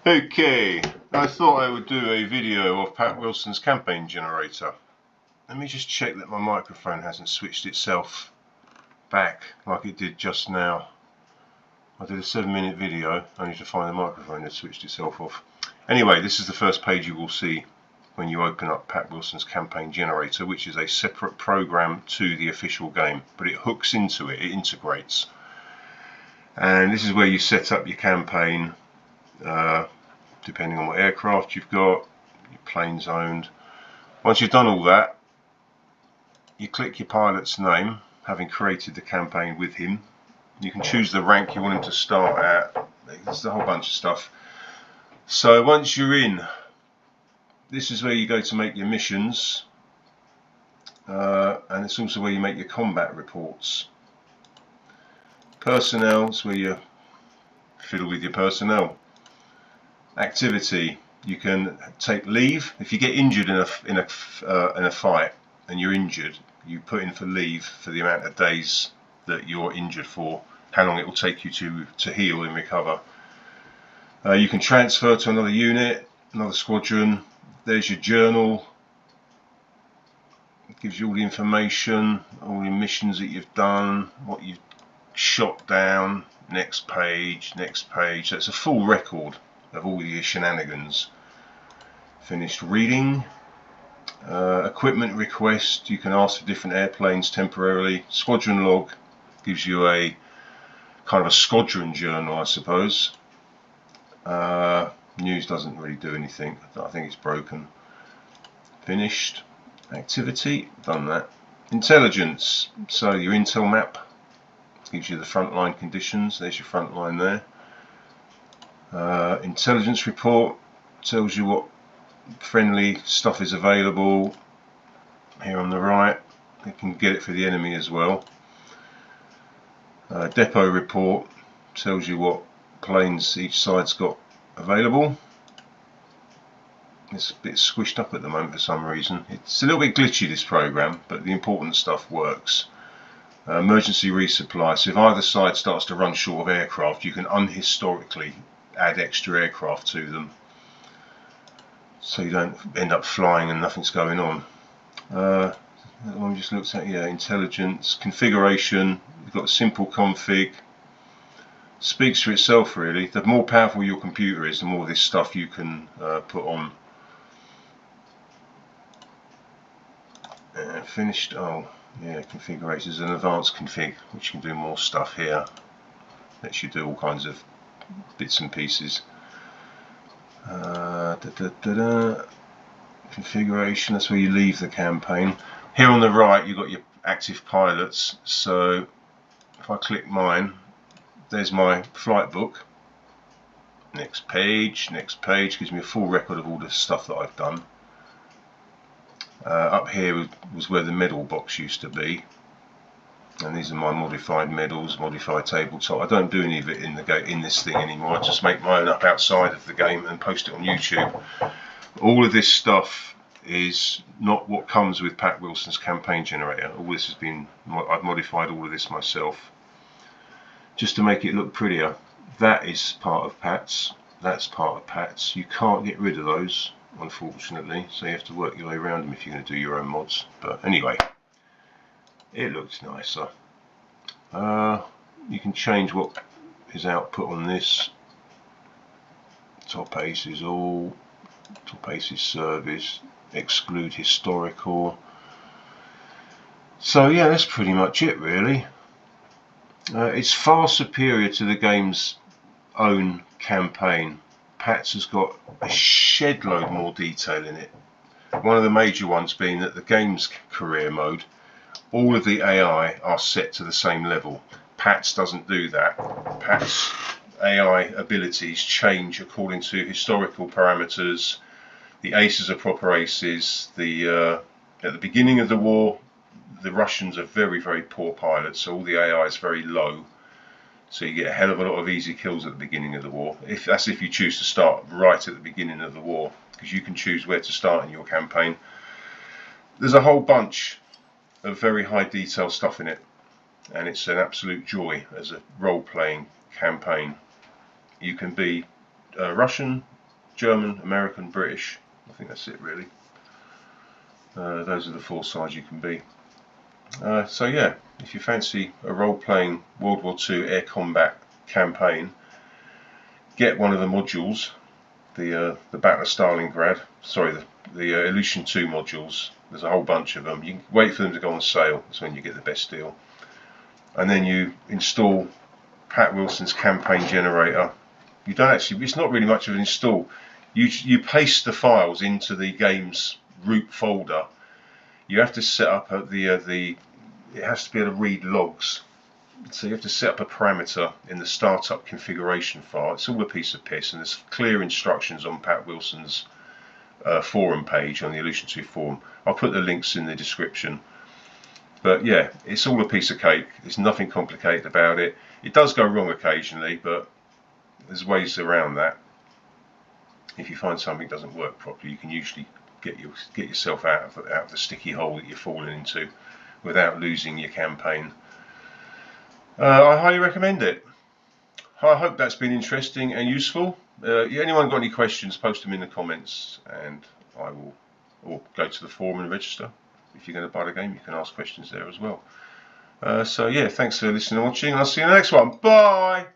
Okay, I thought I would do a video of Pat Wilson's campaign generator. Let me just check that my microphone hasn't switched itself back like it did just now. I did a 7-minute video only to find the microphone had switched itself off. Anyway, this is the first page you will see when you open up Pat Wilson's campaign generator, which is a separate program to the official game, but it hooks into it, it integrates. And this is where you set up your campaign, depending on what aircraft you've got, your plane's owned. Once you've done all that, you click your pilot's name, having created the campaign with him. You can choose the rank you want him to start at. There's a whole bunch of stuff. So once you're in, this is where you go to make your missions, and it's also where you make your combat reports. Personnel is where you fiddle with your personnel. Activity, you can take leave if you get injured in a fight and you're injured. You put in for leave for the amount of days that you're injured for, how long it will take you to heal and recover. You can transfer to another unit, another squadron. There's your journal. It gives you all the information, all the missions that you've done, what you've shot down. Next page, next page. So it's a full record of all your shenanigans. Finished reading. Equipment request, you can ask for different airplanes temporarily. Squadron log gives you a kind of a squadron journal, I suppose. News doesn't really do anything. I think it's broken. Finished. Activity, done that. Intelligence, so your intel map gives you the frontline conditions. There's your front line there. Intelligence report tells you what friendly stuff is available. Here on the right, you can get it for the enemy as well. Depot report tells you what planes each side's got available. It's a bit squished up at the moment for some reason. It's a little bit glitchy, this program, but the important stuff works. Emergency resupply, so if either side starts to run short of aircraft, you can unhistorically add extra aircraft to them, so you don't end up flying and nothing's going on. That one just looks at, yeah, intelligence, configuration. You've got a simple config. Speaks for itself really. The more powerful your computer is, the more of this stuff you can put on. Finished. Oh yeah, configuration is an advanced config, which can do more stuff here. Lets you do all kinds of bits and pieces. Configuration, that's where you leave the campaign. Here on the right you've got your active pilots, so if I click mine, there's my flight book. Next page gives me a full record of all the stuff that I've done. Up here was where the medal box used to be, and these are my modified medals, modified tabletop. I don't do any of it in this thing anymore. I just make my own up outside of the game and post it on YouTube. All of this stuff is not what comes with Pat Wilson's campaign generator. All this has been, I've modified all of this myself just to make it look prettier. That is part of Pat's, that's part of Pat's. You can't get rid of those, unfortunately, so you have to work your way around them if you're going to do your own mods. But anyway, it looks nicer. You can change what is output on this. Top ace is all, top ace is service, exclude historical. So yeah, that's pretty much it really. It's far superior to the game's own campaign. Pat's has got a shed load more detail in it. One of the major ones being that the game's career mode, all of the AI are set to the same level. Pat's doesn't do that. Pat's AI abilities change according to historical parameters. The aces are proper aces. At the beginning of the war, the Russians are very, very poor pilots, so all the AI is very low. So you get a hell of a lot of easy kills at the beginning of the war. That's if you choose to start right at the beginning of the war, because you can choose where to start in your campaign. There's a whole bunch of very high detail stuff in it, and it's an absolute joy as a role-playing campaign. You can be Russian, German, American, British. I think that's it really. Those are the 4 sides you can be. So yeah, if you fancy a role-playing World War II air combat campaign, get one of the modules, the Battle of Stalingrad, sorry, the Illusion 2 modules. There's a whole bunch of them. You can wait for them to go on sale. That's when you get the best deal. And then you install Pat Wilson's campaign generator. You don't actually, it's not really much of an install. You paste the files into the game's root folder. You have to set up it has to be able to read logs. So you have to set up a parameter in the startup configuration file. It's all a piece of piss, and there's clear instructions on Pat Wilson's forum page, on the Illusion 2 forum. I'll put the links in the description. But yeah, it's all a piece of cake. There's nothing complicated about it. It does go wrong occasionally, but there's ways around that. If you find something doesn't work properly, you can usually get yourself out of the sticky hole that you're falling into without losing your campaign. I highly recommend it. I hope that's been interesting and useful. Anyone got any questions, post them in the comments, and I will, or go to the forum and register. If you're going to buy the game, you can ask questions there as well. So yeah, thanks for listening and watching. I'll see you in the next one. Bye!